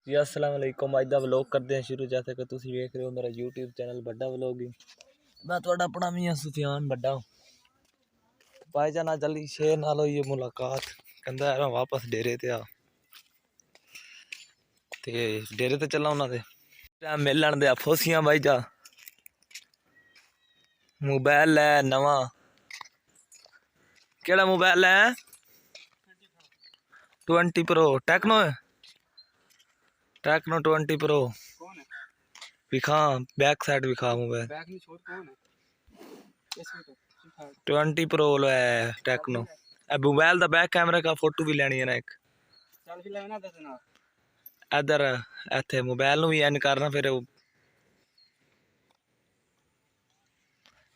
जी अस्सलाम वालेकुम। अज का व्लॉग करते हैं शुरू। जैसे कि तुम देख रहे हो मेरा यूट्यूब चैनल बड़ा व्लॉग ही मैं थोड़ा अपना मियां सुफियान बड़ा भाईजान अज अली शेर नाल हुई मुलाकात कहंदा है वापस डेरे ते आ ते डेरे ते चला उन्हां दे मिलन दे फोसियां भाईजा मोबाइल लै नवा केड़ा मोबाइल है 20 प्रो टेक्नो 20 प्रो विखा बैक साइड विखा मोबाइल 20 प्रो है टेक्नो मोबाइल दा बैक कैमरा का फोटो भी लेनी है ना एक इधर इथे मोबाइल नु भी एन करना फिर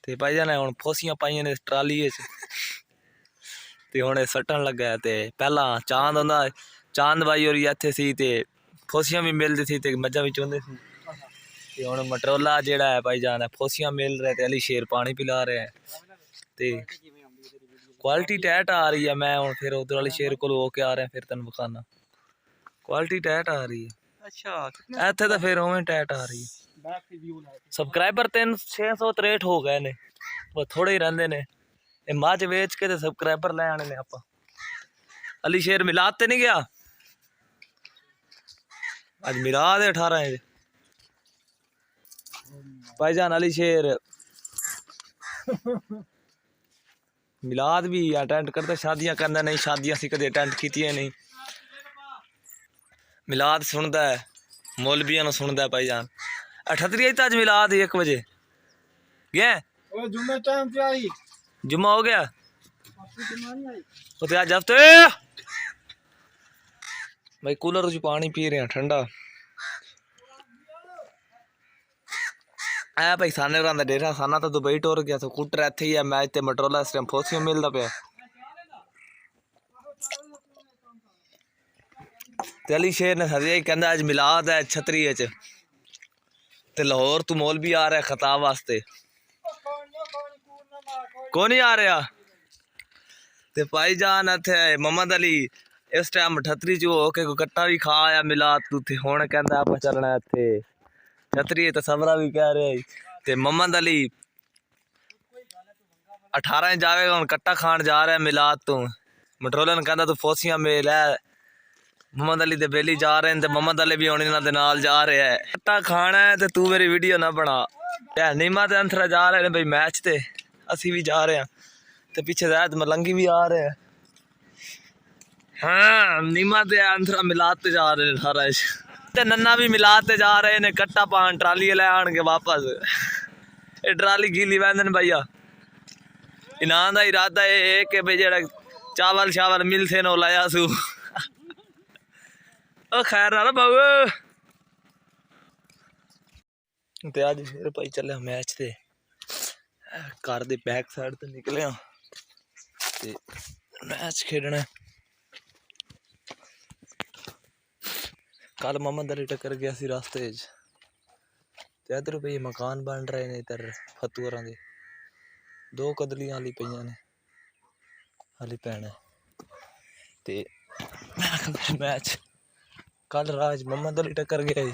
ते भाईजान हुण फोसियां पाइयां ने ट्राली ते हुण सट्टन लगा ते पहला चांद होंदा चांद भाई और इत्थे सी ते फोसियां भी मिलदी थी ते मज्जा भी चोंदे सी ते हुण मटरोला जेड़ा है भाईजान फोसियां मिल रहे ते अली शेर पानी पिला रहे हैं ते क्वालिटी टैट आ रही है। मैं हुण फिर उधर वाले शेर कोल होके आ रहे हैं फिर तैनूं विखाना क्वालिटी टैट आ रही है। अच्छा इत्थे तो फिर उवें टैट आ रही है। सबसक्राइबर 663 हो गए ने वो थोड़े ही रहंदे ने मज वेच के सबसक्राइबर ले आने ने आप अली शेर मिलाद ते नहीं गया अज मिलाद 18 भाईजान अली शेर मिलाद भी अटेंड करते शादियां करना नहीं शादियां सी कदे अटेंड कीतियां नहीं मिलाद सुनता है मौलवियां नु सुनता है भाईजान 38 अज मिलाद 1 बजे गया जुम्मे टाइम पे आई जुम्मा हो गया आज हफ्ते भाई कूलर च पानी पी रहे हैं ठंडा है भाई साने रहा डेरा साना तो दुबई टोर गया तो कूटर इत्थे ही है मैच ते मटरोला इस टाइम फोसियों मिलता पे ते अली शेर ने सदिया ही कहंदा अज मिलाद है छतरी ते लाहौर तू मौलवी आ रहा है खताब वास्ते कौन नहीं आ रहा ते भाईजान इत्थे मोहम्मद अली इस टाइम 38 च होके कट्टा भी खा आया मिलाद तू थे हुण कहंदा आप चलना इत्थे छतरी तो सबरा भी कह रहे ते मोहम्मद अली 18 जावेगा हुण कट्टा खान जा रहा है मिलाद तू मटरोलन कहंदा तू फोसियां मेल है मोहम्मद अली दे बेली जा रहे हैं ते मोहम्मद अली भी हुण इन्हां दे नाल जा रहा है कट्टा खाना है ते तू मेरी वीडियो ना बना नीमा ते अंथरा जा रहे हैं भाई मैच ते असी भी जा रहे हैं ते पीछे जैद मलंगी भी आ रहे हैं हाँ नीमा ते अंथरा मिलाद ते जा रहे हैं 18 ते नन्ना भी मिलाद ते जा रहे ने कट्टा पान ट्राली ले आने वापस ये ट्राली गीली वहदन भैया इनाम का इरादा है कि भाई जेड़ा चावल शावल मिलते नो लाया सू ओ खैर ना बाबू ते अज फिर भाई चले मैच ते घर दे बैक साइड ते निकले ते मैच खेडना कल मोहम्मद अली टक्कर गया सी रास्ते इधर भाई मकान बन रहे हैं इधर फतूरा दे 2 कदलियां हाली पईयां ने हाली पैना ते मैच कल राज मोहम्मद अली टक्कर गया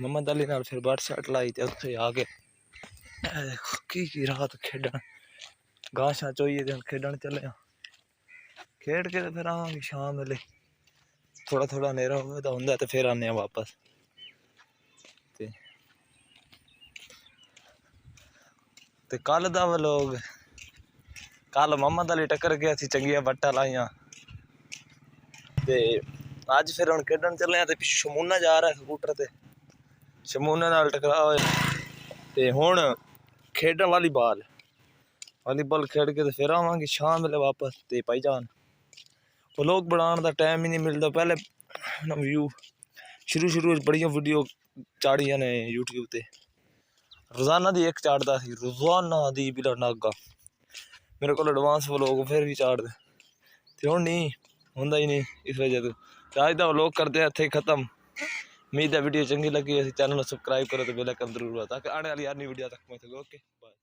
मोहम्मद अली नाल फिर बट शट लाई ते उत्थे आ गए देखो की रात खेडन गाशां चोइए खेडन चले खेड के फिर आवांगे शाम वेले थोड़ा थोड़ा नेरा होंदा तो फिर आने वापस ते कल दा व्लॉग कल मोहम्मद अली टक्कर गया सी चंगिया बट्टा लाइया ते अज फिर हुण खेडन चले ते पिछे शमूना जा रहा है स्कूटर ते शमूना नाल टकरा होया ते हुण खेडन वालीबॉल खेड के फिर आवांगे शाम वेले वापस ते भाईजान व्लॉग बनाने का टाइम ही नहीं मिलता पहले व्यू शुरू बड़िया वीडियो चाड़िया ने यूट्यूब ते रोजाना दी एक चाड़ता सी रोजाना दी बिला नागा मेरे को एडवांस व्लॉग फिर भी चाड़ते ते हुण नहीं होंदा ही नहीं इस वजह तो अज का व्लॉग करते हैं इत्थे खत्म उम्मीद है वीडियो चंगी लगी चैनल को सबसक्राइब करो तो बेल आइकन जरूर ताकि आने वाली हर नई वीडियो तक पहुंच सको। Okay bye.